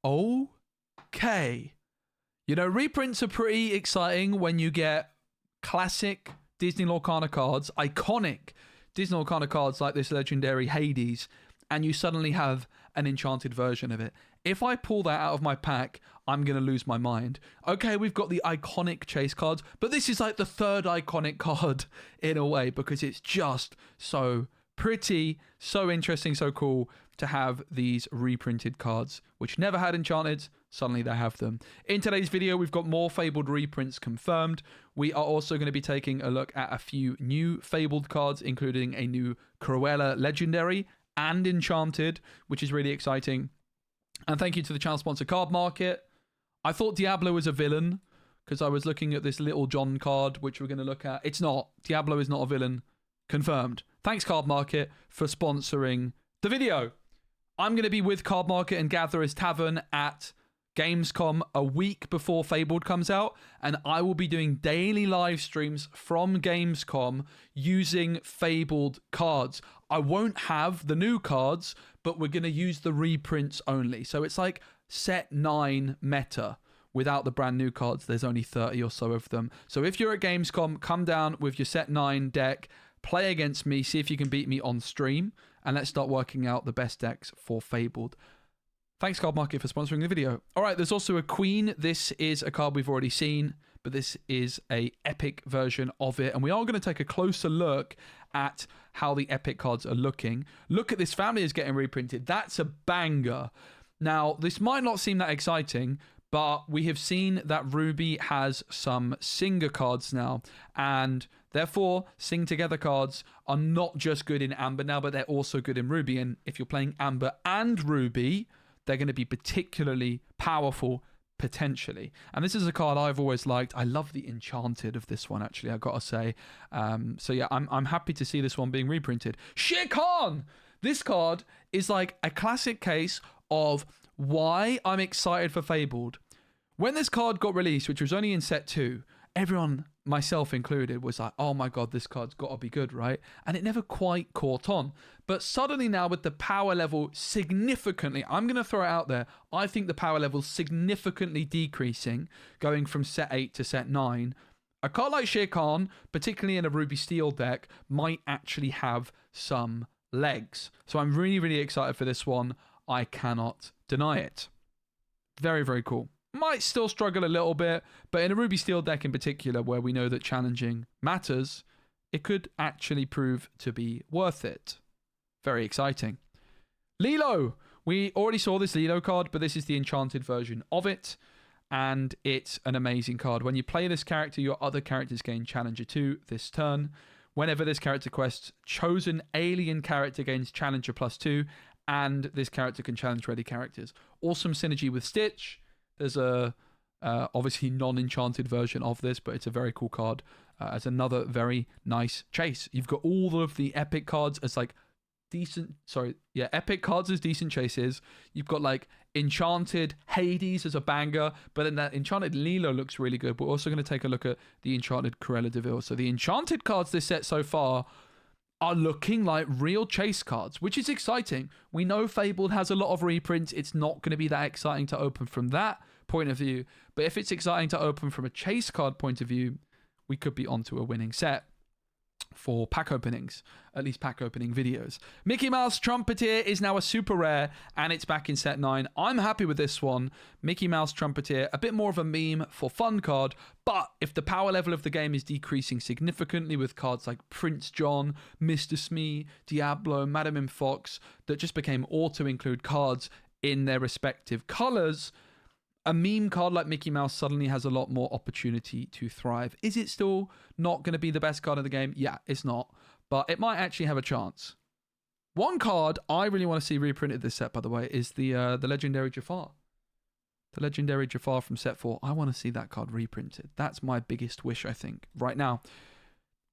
Okay. You know, reprints are pretty exciting when you get classic Disney Lorcana cards, iconic Disney Lorcana cards like this legendary Hades, and you suddenly have an enchanted version of it. If I pull that out of my pack, I'm going to lose my mind. Okay, we've got the iconic chase cards, but this is like the third iconic card in a way because it's just so pretty, so interesting, so cool to have these reprinted cards, which never had Enchanteds. Suddenly they have them. In today's video, we've got more Fabled reprints confirmed. We are also going to be taking a look at a few new Fabled cards, including a new Cruella Legendary and Enchanted, which is really exciting. And thank you to the channel sponsor Card Market. I thought Diablo was a villain because I was looking at this Little John card, which we're going to look at. It's not. Diablo is not a villain. Confirmed. Thanks, Card Market, for sponsoring the video. I'm going to be with Card Market and Gatherer's Tavern at Gamescom a week before Fabled comes out, and I will be doing daily live streams from Gamescom using Fabled cards. I won't have the new cards, but we're going to use the reprints only. So it's like set 9 meta. Without the brand new cards, there's only 30 or so of them. So if you're at Gamescom, come down with your set 9 deck, play against me, see if you can beat me on stream, and let's start working out the best decks for Fabled. Thanks, Card Market, for sponsoring the video. All right, there's also a Queen. This is a card we've already seen, but this is a epic version of it, and we are going to take a closer look at how the epic cards are looking. Look at this family is getting reprinted. That's a banger. Now, this might not seem that exciting, but we have seen that Ruby has some Singer cards now, and therefore Sing Together cards are not just good in Amber now, but they're also good in Ruby. And if you're playing Amber and Ruby, they're going to be particularly powerful, potentially. And this is a card I've always liked. I love the Enchanted of this one, actually, I've got to say. So yeah, I'm happy to see this one being reprinted. Shere Khan! This card is like a classic case of why I'm excited for Fabled. When this card got released, which was only in set 2, everyone, myself included, was like, oh my god, this card's got to be good, right? And it never quite caught on. But suddenly now with the power level significantly, I'm going to throw it out there, I think the power level significantly decreasing, going from set 8 to set 9, a card like Shere Khan, particularly in a Ruby Steel deck, might actually have some legs. So I'm really, really excited for this one. I cannot deny it. Very, very cool. Might still struggle a little bit, but in a Ruby Steel deck in particular, where we know that challenging matters, it could actually prove to be worth it. Very exciting. Lilo! We already saw this Lilo card, but this is the enchanted version of it, and it's an amazing card. When you play this character, your other characters gain Challenger 2 this turn. Whenever this character quests, chosen alien character gains Challenger +2, and this character can challenge ready characters. Awesome synergy with Stitch. There's a obviously non-enchanted version of this, but it's a very cool card as another very nice chase. You've got all of the epic cards as like epic cards as decent chases. You've got like Enchanted Hades as a banger, but then that Enchanted Lilo looks really good. We're also going to take a look at the Enchanted Cruella de Vil. So the Enchanted cards this set so far are looking like real chase cards, which is exciting. We know Fabled has a lot of reprints. It's not going to be that exciting to open from that point of view. But if it's exciting to open from a chase card point of view, we could be onto a winning set for pack openings, at least pack opening videos. Mickey Mouse Trumpeter is now a super rare, and it's back in set 9. I'm happy with this one. Mickey Mouse Trumpeter, a bit more of a meme for fun card, but if the power level of the game is decreasing significantly with cards like Prince John, Mr. Smee, Diablo, Madam M. Fox, that just became auto-include cards in their respective colors, a meme card like Mickey Mouse suddenly has a lot more opportunity to thrive. Is it still not going to be the best card of the game? Yeah, it's not. But it might actually have a chance. One card I really want to see reprinted this set, by the way, is the Legendary Jafar. The Legendary Jafar from set 4. I want to see that card reprinted. That's my biggest wish, I think, right now.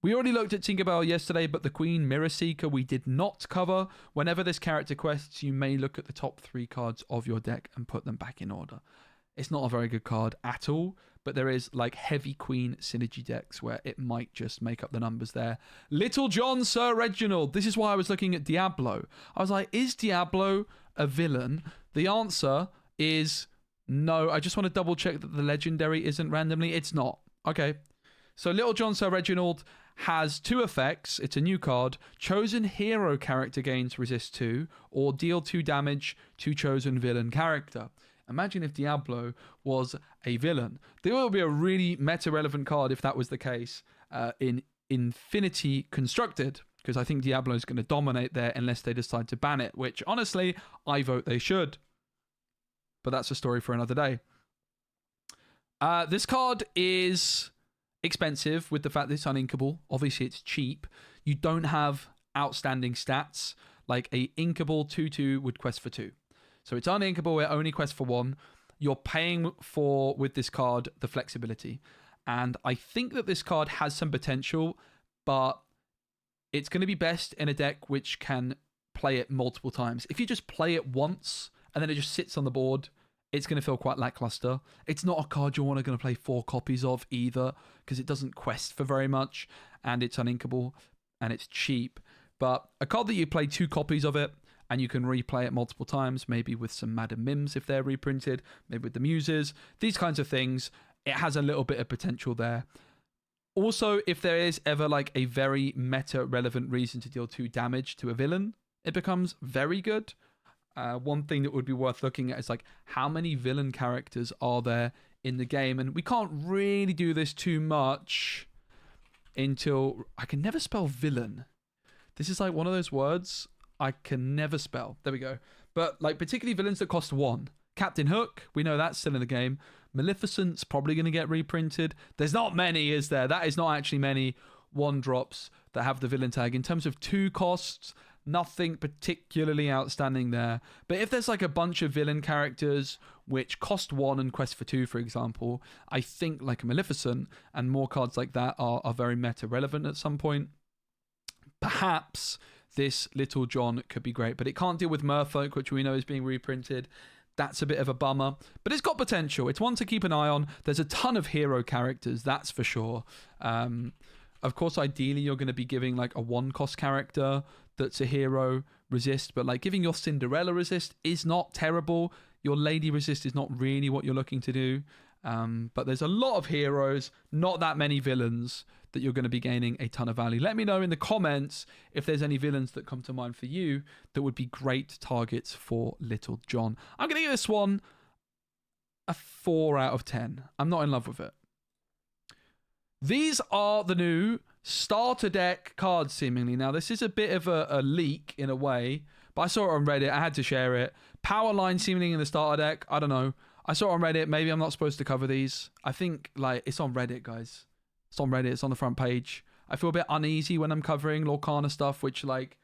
We already looked at Tinkerbell yesterday, but the Queen Mirror Seeker we did not cover. Whenever this character quests, you may look at the top 3 cards of your deck and put them back in order. It's not a very good card at all, but there is like heavy Queen synergy decks where it might just make up the numbers there. Little John Sir Reginald. This is why I was looking at Diablo. I was like, is Diablo a villain? The answer is no. I just want to double check that the legendary isn't randomly. It's not. Okay. So Little John Sir Reginald has 2 effects. It's a new card. Chosen hero character gains resist 2 or deal 2 damage to chosen villain character. Imagine if Diablo was a villain. There would be a really meta-relevant card if that was the case in Infinity Constructed, because I think Diablo is going to dominate there unless they decide to ban it, which honestly, I vote they should. But that's a story for another day. This card is expensive with the fact that it's uninkable. Obviously, it's cheap. You don't have outstanding stats. Like a inkable 2/2 would quest for 2. So it's uninkable, it only quests for 1. You're paying for, with this card, the flexibility. And I think that this card has some potential, but it's going to be best in a deck which can play it multiple times. If you just play it once and then it just sits on the board, it's going to feel quite lackluster. It's not a card you're going to play 4 copies of either, because it doesn't quest for very much, and it's uninkable, and it's cheap. But a card that you play 2 copies of it, and you can replay it multiple times, maybe with some Madam Mims if they're reprinted, maybe with the Muses, these kinds of things, it has a little bit of potential there. Also, if there is ever like a very meta-relevant reason to deal 2 damage to a villain, it becomes very good. One thing that would be worth looking at is like how many villain characters are there in the game, and we can't really do this too much until I can never spell villain. This is like one of those words I can never spell. There we go. But like particularly villains that cost 1. Captain Hook, we know that's still in the game. Maleficent's probably going to get reprinted. There's not many, is there? That is not actually many 1-drops that have the villain tag. In terms of 2 costs, nothing particularly outstanding there. But if there's like a bunch of villain characters which cost 1 and quest for 2, for example, I think like a Maleficent and more cards like that are very meta relevant at some point. Perhaps this Little John could be great, but it can't deal with Merfolk, which we know is being reprinted. That's a bit of a bummer, but it's got potential. It's one to keep an eye on. There's a ton of hero characters, that's for sure. Of course, ideally, you're going to be giving like a 1-cost character that's a hero resist, but like giving your Cinderella resist is not terrible. Your Lady resist is not really what you're looking to do. But there's a lot of heroes, not that many villains that you're going to be gaining a ton of value. Let me know in the comments if there's any villains that come to mind for you that would be great targets for Little John. I'm going to give this one a 4 out of 10. I'm not in love with it. These are the new starter deck cards, seemingly. Now, this is a bit of a leak in a way, but I saw it on Reddit. I had to share it. Power line seemingly in the starter deck. I don't know. I saw it on Reddit. Maybe I'm not supposed to cover these. I think like it's on Reddit, guys. It's on Reddit. It's on the front page. I feel a bit uneasy when I'm covering Lorcana stuff, which like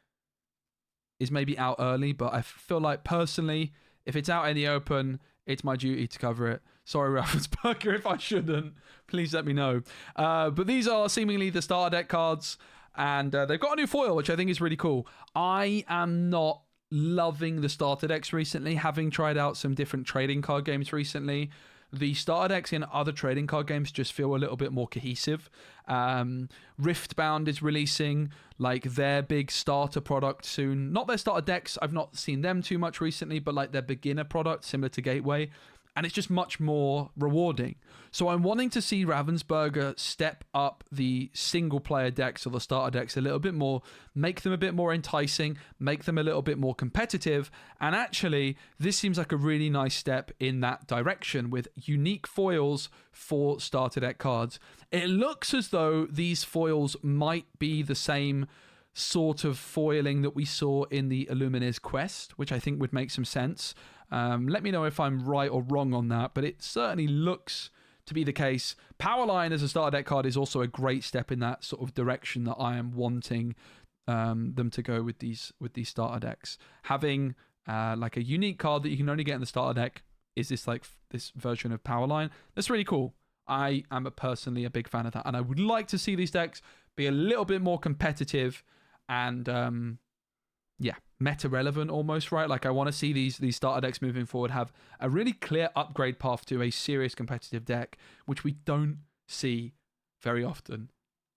is maybe out early, but I feel like personally, if it's out in the open, it's my duty to cover it. Sorry, Ravensburger, if I shouldn't. Please let me know. But these are seemingly the starter deck cards, and they've got a new foil, which I think is really cool. I am not loving the starter decks recently, having tried out some different trading card games recently. The starter decks in other trading card games just feel a little bit more cohesive. Riftbound is releasing like their big starter product soon. Not their starter decks, I've not seen them too much recently, but like their beginner product similar to Gateway. And it's just much more rewarding. So I'm wanting to see Ravensburger step up the single player decks or the starter decks a little bit more, make them a bit more enticing, make them a little bit more competitive. And actually, this seems like a really nice step in that direction with unique foils for starter deck cards. It looks as though these foils might be the same sort of foiling that we saw in the Illumineers quest, which I think would make some sense. Let me know if I'm right or wrong on that, but it certainly looks to be the case. Powerline as a starter deck card is also a great step in that sort of direction that I am wanting them to go with these starter decks. Having like a unique card that you can only get in the starter deck is this like this version of Powerline. That's really cool. I am personally a big fan of that, and I would like to see these decks be a little bit more competitive and yeah, meta relevant almost, right? Like I want to see these starter decks moving forward have a really clear upgrade path to a serious competitive deck, which we don't see very often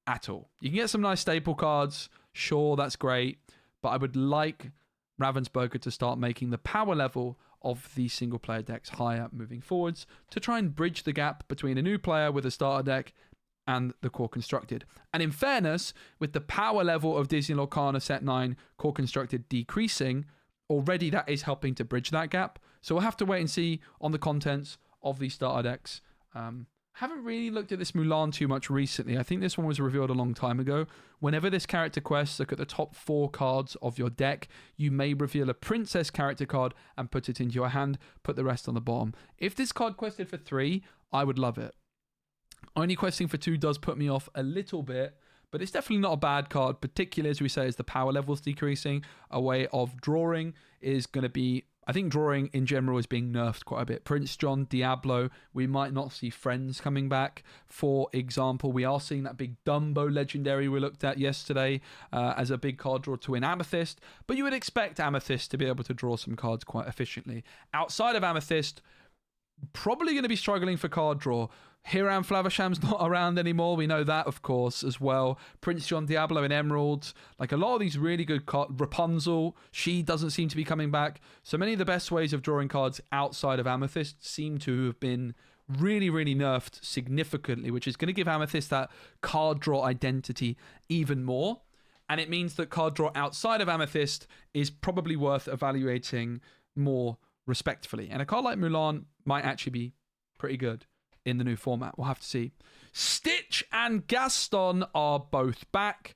at all. You can get some nice staple cards, sure, that's great, but I would like Ravensburger to start making the power level of the single player decks higher moving forwards to try and bridge the gap between a new player with a starter deck and the core constructed. And in fairness, with the power level of Disney Lorcana Set 9 core constructed decreasing, already that is helping to bridge that gap. So we'll have to wait and see on the contents of these starter decks. Haven't really looked at this Mulan too much recently. I think this one was revealed a long time ago. Whenever this character quests, look at the top 4 cards of your deck. You may reveal a princess character card and put it into your hand, put the rest on the bottom. If this card quested for 3, I would love it. Only questing for 2 does put me off a little bit, but it's definitely not a bad card, particularly as we say, as the power level's decreasing. A way of drawing is going to be, I think drawing in general is being nerfed quite a bit. Prince John, Diablo, we might not see Friends coming back. For example, we are seeing that big Dumbo legendary we looked at yesterday as a big card draw to win Amethyst, but you would expect Amethyst to be able to draw some cards quite efficiently. Outside of Amethyst, probably going to be struggling for card draw. Hiram Flaversham's not around anymore. We know that, of course, as well. Prince John Diablo and Emerald. Like a lot of these really good cards. Rapunzel, she doesn't seem to be coming back. So many of the best ways of drawing cards outside of Amethyst seem to have been really, really nerfed significantly, which is going to give Amethyst that card draw identity even more. And it means that card draw outside of Amethyst is probably worth evaluating more respectfully. And a card like Mulan might actually be pretty good in the new format. We'll have to see. Stitch and Gaston are both back.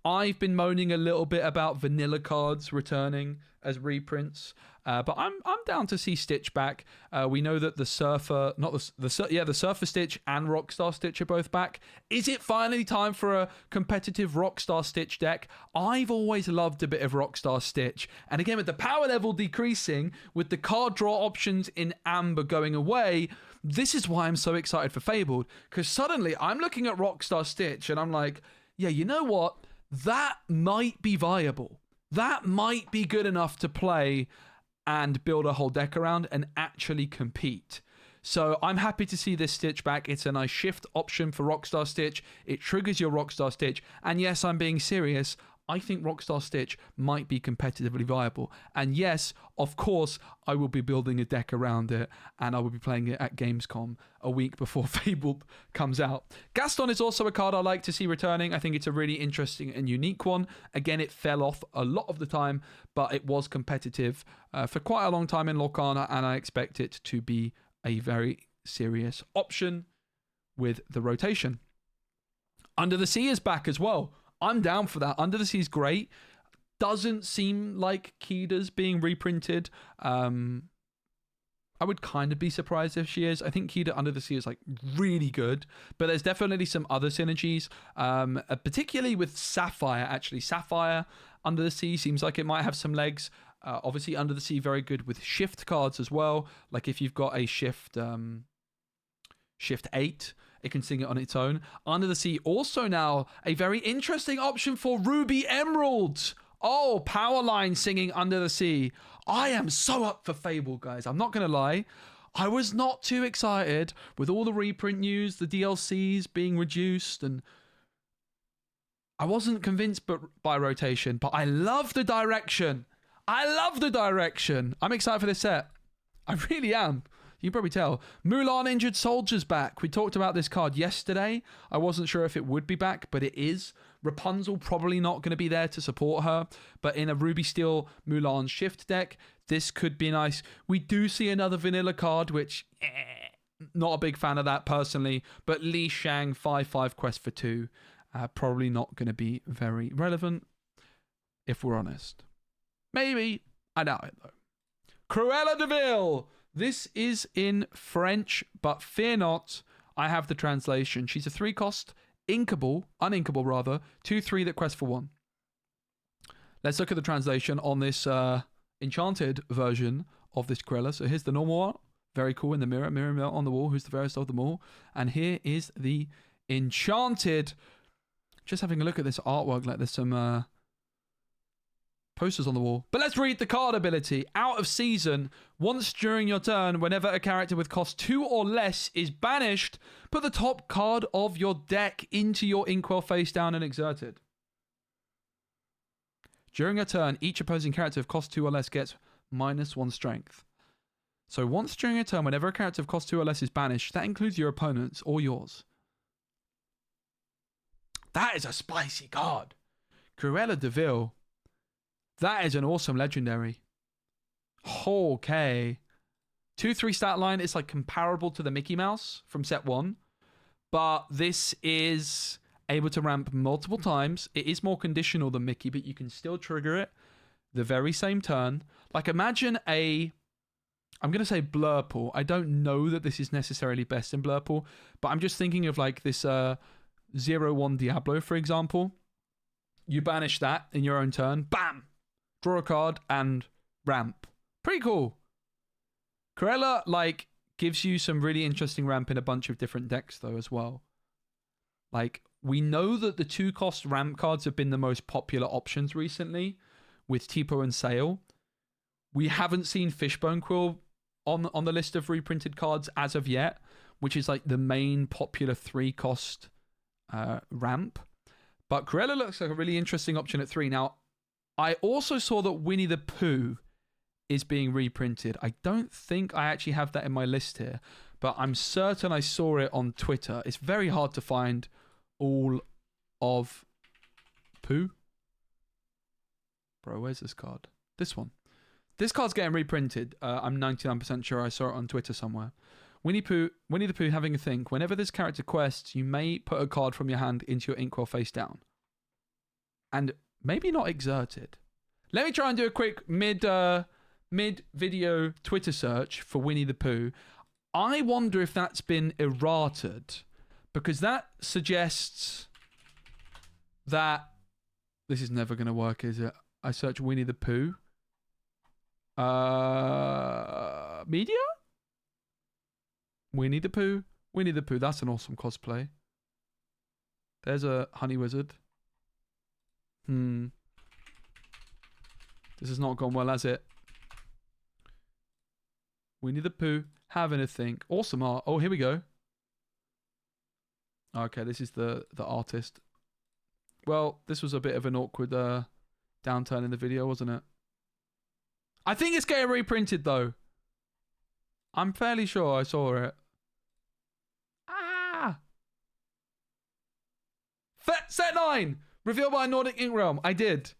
I've been moaning a little bit about vanilla cards returning as reprints, but I'm down to see Stitch back. We know that the Surfer, the Surfer Stitch and Rockstar Stitch are both back. Is it finally time for a competitive Rockstar Stitch deck? I've always loved a bit of Rockstar Stitch, and again with the power level decreasing, with the card draw options in Amber going away, this is why I'm so excited for Fabled, because suddenly I'm looking at Rockstar Stitch and I'm like, yeah, you know what? That might be viable. That might be good enough to play and build a whole deck around and actually compete. So I'm happy to see this Stitch back. It's a nice shift option for Rockstar Stitch. It triggers your Rockstar Stitch. And yes, I'm being serious. I think Rockstar Stitch might be competitively viable. And yes, of course, I will be building a deck around it, and I will be playing it at Gamescom a week before Fabled comes out. Gaston is also a card I like to see returning. I think it's a really interesting and unique one. Again, it fell off a lot of the time, but it was competitive for quite a long time in Lorcana, and I expect it to be a very serious option with the rotation. Under the Sea is back as well. I'm down for that. Under the Sea is great. Doesn't seem like Kida's being reprinted. I would kind of be surprised if she is. I think Kida Under the Sea is like really good, but there's definitely some other synergies, particularly with Sapphire. Actually, Sapphire Under the Sea seems like it might have some legs. Obviously, Under the Sea very good with shift cards as well. Like if you've got a shift 8. It can sing it on its own. Under the Sea also now a very interesting option for Ruby Emerald. Oh, Powerline singing Under the Sea. I am so up for Fable, guys. I'm not going to lie. I was not too excited with all the reprint news, the DLCs being reduced, and I wasn't convinced by rotation, but I love the direction. I'm excited for this set. I really am. You can probably tell. Mulan Injured Soldier's back. We talked about this card yesterday. I wasn't sure if it would be back, but it is. Rapunzel probably not going to be there to support her, but in a Ruby Steel Mulan shift deck, this could be nice. We do see another vanilla card, which, not a big fan of that personally, but Li Shang 5/5 quest for 2. Probably not going to be very relevant, if we're honest. Maybe. I doubt it, though. Cruella de Vil. This is in French, but fear not, I have the translation. She's a 3-cost, uninkable, 2/3 that quest for 1. Let's look at the translation on this enchanted version of this Cruella. So here's the normal one. Very cool in the mirror on the wall. Who's the fairest of them all? And here is the enchanted. Just having a look at this artwork, like there's some posters on the wall. But let's read the card ability. Out of season, once during your turn, whenever a character with cost 2 or less is banished, put the top card of your deck into your inkwell face down and exerted. During a turn, each opposing character of cost 2 or less gets -1 strength. So once during a turn, whenever a character of cost 2 or less is banished, that includes your opponent's or yours. That is a spicy card. Cruella de Vil. That is an awesome legendary. Okay. 2/3 stat line is like comparable to the Mickey Mouse from set 1. But this is able to ramp multiple times. It is more conditional than Mickey, but you can still trigger it the very same turn. Like imagine I'm going to say Blurple. I don't know that this is necessarily best in Blurple, but I'm just thinking of like this 0/1 Diablo, for example. You banish that in your own turn. Bam! Draw a card and ramp. Pretty cool. Cruella, like, gives you some really interesting ramp in a bunch of different decks, though, as well. Like, we know that the 2-cost ramp cards have been the most popular options recently with Tipo and Sale. We haven't seen Fishbone Quill on the list of reprinted cards as of yet, which is like the main popular 3-cost ramp. But Cruella looks like a really interesting option at 3. Now, I also saw that Winnie the Pooh is being reprinted. I don't think I actually have that in my list here, but I'm certain I saw it on Twitter. It's very hard to find all of Pooh. Bro, where's this card? This one. This card's getting reprinted. I'm 99% sure I saw it on Twitter somewhere. Winnie the Pooh having a think. Whenever this character quests, you may put a card from your hand into your Inkwell face down. And maybe not exerted. Let me try and do a quick mid-video Twitter search for Winnie the Pooh. I wonder if that's been errated, because that suggests that this is never going to work, is it? I search Winnie the Pooh. Media? Winnie the Pooh. Winnie the Pooh. That's an awesome cosplay. There's a honey wizard. This has not gone well, has it? Winnie the Pooh having a think. Awesome art. Oh, here we go. Okay, this is the artist. Well, this was a bit of an awkward downturn in the video, wasn't it? I think it's getting reprinted, though. I'm fairly sure I saw it. Set 9! Revealed by Nordic Ink Realm. I did.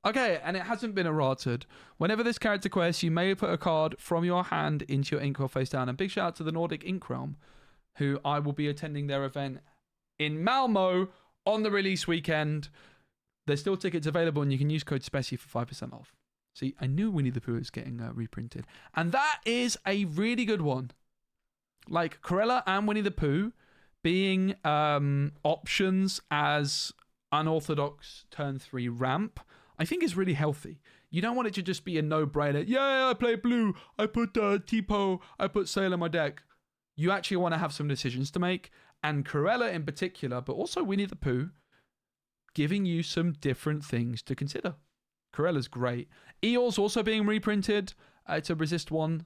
Okay, and it hasn't been errated. Whenever this character quests, you may put a card from your hand into your Inkwell face down. And big shout out to the Nordic Ink Realm, who I will be attending their event in Malmo on the release weekend. There's still tickets available, and you can use code SPECI for 5% off. See, I knew Winnie the Pooh was getting reprinted. And that is a really good one. Like, Cruella and Winnie the Pooh being options as unorthodox turn 3 ramp, I think is really healthy. You don't want it to just be a no-brainer. Yeah, I play blue. I put Tipo. I put Sail in my deck. You actually want to have some decisions to make. And Cruella in particular, but also Winnie the Pooh, giving you some different things to consider. Corella's great. Eeyore's also being reprinted. It's a resist one.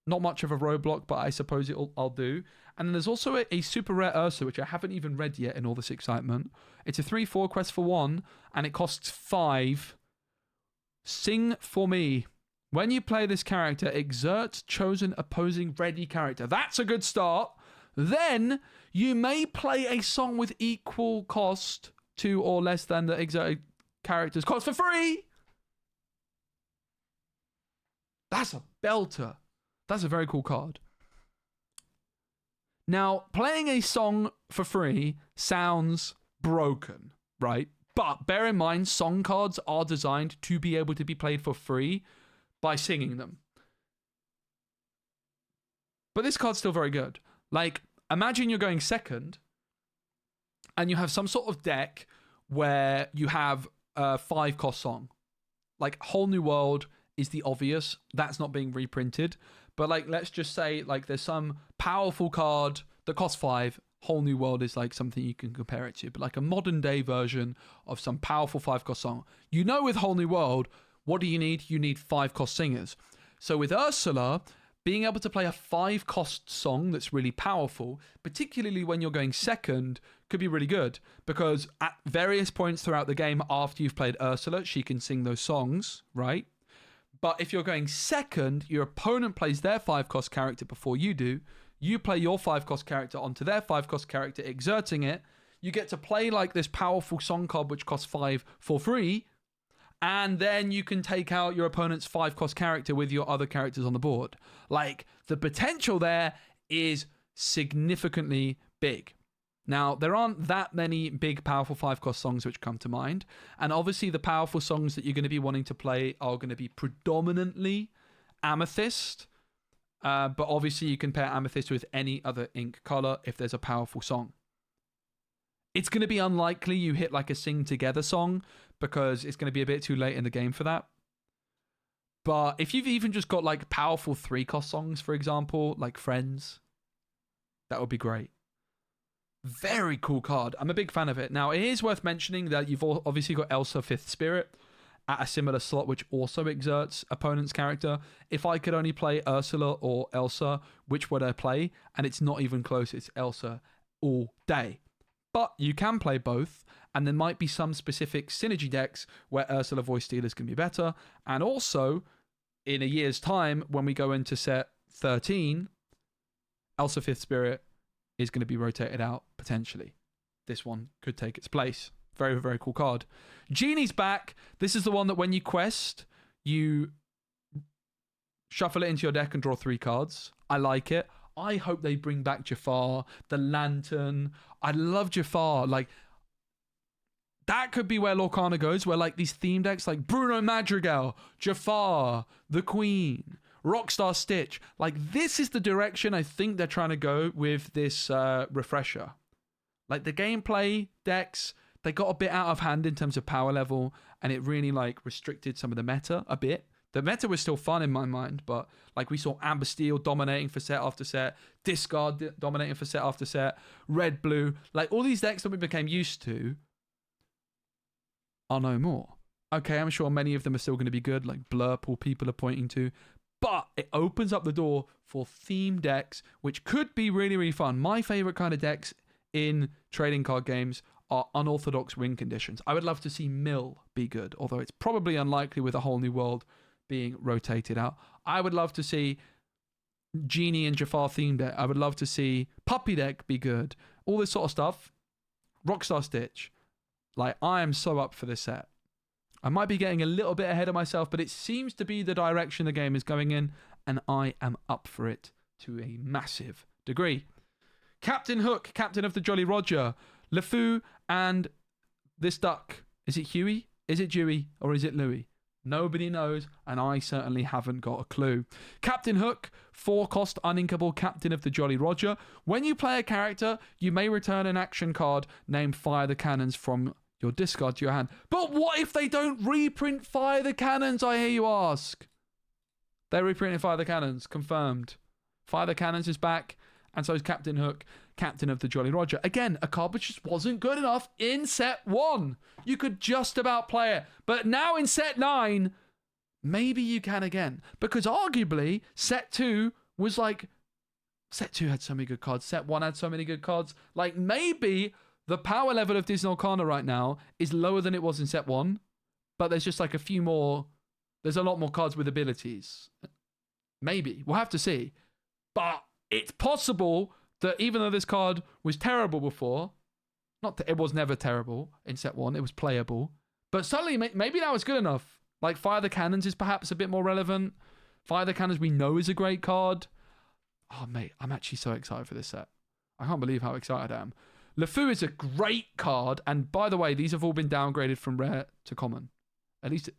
Not much of a roadblock, but I suppose I'll do. And then there's also a super rare Ursa, which I haven't even read yet in all this excitement. It's a 3/4 quest for 1, and it costs 5. Sing for me. When you play this character, exert chosen opposing ready character. That's a good start. Then you may play a song with equal cost to or less than the exerted character's cost for free. That's a belter. That's a very cool card. Now, playing a song for free sounds broken, right? But bear in mind, song cards are designed to be able to be played for free by singing them. But this card's still very good. Like, imagine you're going second and you have some sort of deck where you have a 5-cost song. Like, Whole New World is the obvious. That's not being reprinted. But, like, let's just say, like, there's some powerful card that costs 5. Whole New World is, like, something you can compare it to. But, like, a modern-day version of some powerful 5-cost song. You know, with Whole New World, what do you need? You need 5-cost singers. So with Ursula, being able to play a 5-cost song that's really powerful, particularly when you're going second, could be really good. Because at various points throughout the game, after you've played Ursula, she can sing those songs, right? But if you're going second, your opponent plays their 5-cost character before you do. You play your 5-cost character onto their 5-cost character, exerting it. You get to play like this powerful song card, which costs 5 for free. And then you can take out your opponent's 5-cost character with your other characters on the board. Like, the potential there is significantly big. Now, there aren't that many big, powerful 5-cost songs which come to mind. And obviously, the powerful songs that you're going to be wanting to play are going to be predominantly Amethyst. But obviously, you can pair Amethyst with any other ink color if there's a powerful song. It's going to be unlikely you hit like a Sing Together song because it's going to be a bit too late in the game for that. But if you've even just got like powerful 3-cost songs, for example, like Friends, that would be great. Very cool card. I'm a big fan of it. Now, it is worth mentioning that you've obviously got Elsa 5th Spirit at a similar slot, which also exerts opponent's character. If I could only play Ursula or Elsa, which would I play? And it's not even close. It's Elsa all day. But you can play both, and there might be some specific synergy decks where Ursula Voice Stealers can be better. And also, in a year's time, when we go into set 13, Elsa 5th Spirit is going to be rotated out, potentially. This one could take its place. Very, very cool card. Genie's back. This is the one that when you quest, you shuffle it into your deck and draw 3 cards. I like it. I hope they bring back Jafar, the Lantern. I love Jafar. Like, that could be where Lorcana goes, where like these theme decks like Bruno Madrigal, Jafar, the Queen, Rockstar Stitch. Like, this is the direction I think they're trying to go with this refresher. Like, the gameplay decks, they got a bit out of hand in terms of power level, and it really like restricted some of the meta a bit. The meta was still fun in my mind, but like we saw Amber Steel dominating for set after set, Discard dominating for set after set, Red Blue, like all these decks that we became used to are no more. Okay, I'm sure many of them are still going to be good, like Blurple people are pointing to, but it opens up the door for theme decks, which could be really, really fun. My favorite kind of decks in trading card games are unorthodox win conditions. I would love to see Mill be good, although it's probably unlikely with a whole new world being rotated out. I would love to see Genie and Jafar theme deck. I would love to see Puppy deck be good. All this sort of stuff. Rockstar Stitch. Like, I am so up for this set. I might be getting a little bit ahead of myself, but it seems to be the direction the game is going in, and I am up for it to a massive degree. Captain Hook, Captain of the Jolly Roger, LeFou, and this duck. Is it Huey? Is it Dewey? Or is it Louie? Nobody knows, and I certainly haven't got a clue. Captain Hook, 4-cost uninkable Captain of the Jolly Roger. When you play a character, you may return an action card named Fire the Cannons from your discard to your hand. But what if they don't reprint Fire the Cannons, I hear you ask? They're reprinting Fire the Cannons, confirmed. Fire the Cannons is back, and so is Captain Hook, Captain of the Jolly Roger. Again, a card which just wasn't good enough in set 1. You could just about play it. But now in set 9, maybe you can again. Because arguably, set 2 was like... Set 2 had so many good cards. Set 1 had so many good cards. Like, maybe the power level of Disney Lorcana right now is lower than it was in set 1. But there's just like a few more... There's a lot more cards with abilities. Maybe. We'll have to see. But it's possible that even though this card was terrible before, it was never terrible in set 1, it was playable, but suddenly maybe now it's good enough. Like Fire the Cannons is perhaps a bit more relevant. Fire the Cannons we know is a great card. Oh mate, I'm actually so excited for this set. I can't believe how excited I am. LeFou is a great card, and by the way, these have all been downgraded from rare to common. At least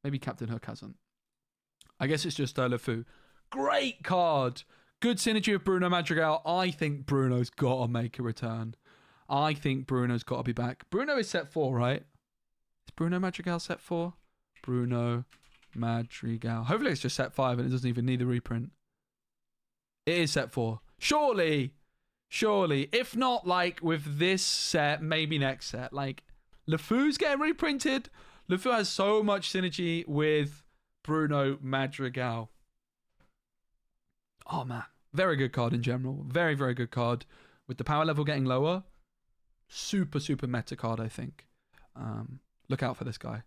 maybe Captain Hook hasn't. I guess it's just LeFou. Great card. Good synergy with Bruno Madrigal. I think Bruno's got to make a return. I think Bruno's got to be back. Bruno is set 4, right? Is Bruno Madrigal set 4? Bruno Madrigal. Hopefully it's just set 5 and it doesn't even need a reprint. It is set 4. Surely. If not, like, with this set, maybe next set. Like, LeFou's getting reprinted. LeFou has so much synergy with Bruno Madrigal. Oh, man. Very good card in general. Very, very good card. With the power level getting lower, super, super meta card, I think. Look out for this guy.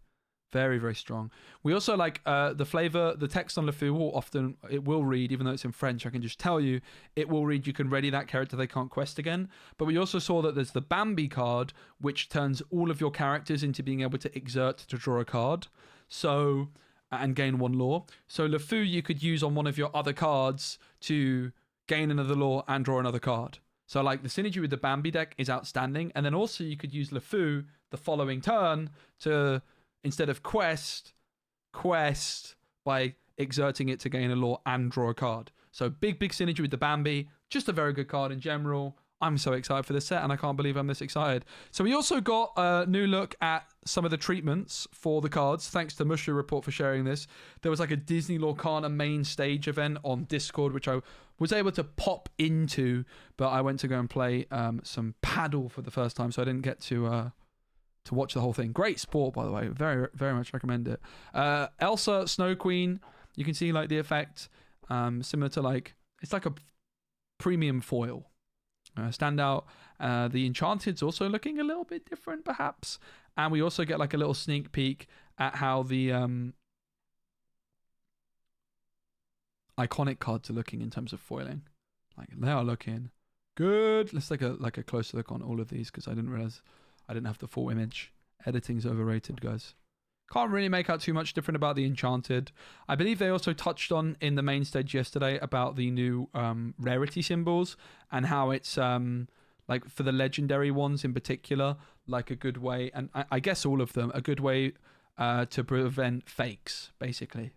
Very, very strong. We also like the flavor, the text on LeFou will often, it will read, even though it's in French, I can just tell you, it will read, you can ready that character, they can't quest again. But we also saw that there's the Bambi card, which turns all of your characters into being able to exert to draw a card. So, and gain 1 lore. So LeFou you could use on one of your other cards to gain another lore and draw another card. So like the synergy with the Bambi deck is outstanding. And then also you could use LeFou the following turn to, instead of quest by exerting it to gain a lore and draw a card. So big synergy with the Bambi. Just a very good card in general. I'm so excited for this set, and I can't believe I'm this excited. So we also got a new look at some of the treatments for the cards. Thanks to Mushu Report for sharing this. There was like a Disney Lorcana main stage event on Discord, which I was able to pop into, but I went to go and play some paddle for the first time, so I didn't get to watch the whole thing. Great sport, by the way. Very, very much recommend it. Elsa, Snow Queen. You can see like the effect, similar to like, it's like a premium foil. Standout. The Enchanted's also looking a little bit different, perhaps. And we also get like a little sneak peek at how the iconic cards are looking in terms of foiling. Like they are looking good. Let's take a closer look on all of these because I didn't realize I didn't have the full image. Editing's overrated, guys. Can't really make out too much different about the Enchanted. I believe they also touched on in the main stage yesterday about the new rarity symbols and how it's like for the legendary ones in particular, like a good way, and I guess all of them, a good way to prevent fakes, basically.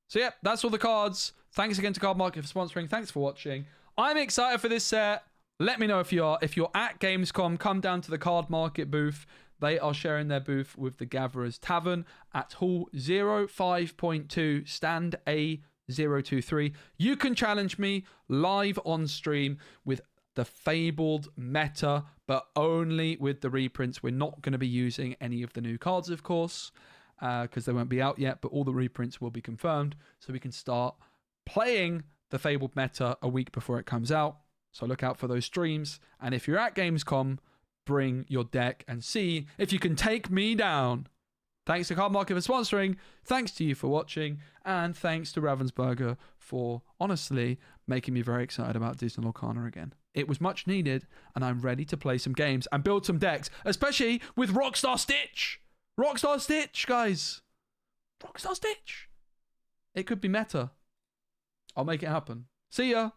So yeah, that's all the cards. Thanks again to Card Market for sponsoring. Thanks for watching. I'm excited for this set. Let me know if you are. If you're at Gamescom, come down to the Card Market booth. They are sharing their booth with the Gatherers Tavern at Hall 05.2, stand A023. You can challenge me live on stream with the Fabled meta, but only with the reprints. We're not going to be using any of the new cards, of course, because they won't be out yet, but all the reprints will be confirmed, so we can start playing the Fabled meta a week before it comes out. So look out for those streams. And if you're at Gamescom, bring your deck and see if you can take me down. Thanks to Card Market for sponsoring. Thanks to you for watching. And thanks to Ravensburger for, honestly, making me very excited about Disney Lorcana again. It was much needed, and I'm ready to play some games and build some decks, especially with Rockstar Stitch. Rockstar Stitch, guys. Rockstar Stitch. It could be meta. I'll make it happen. See ya.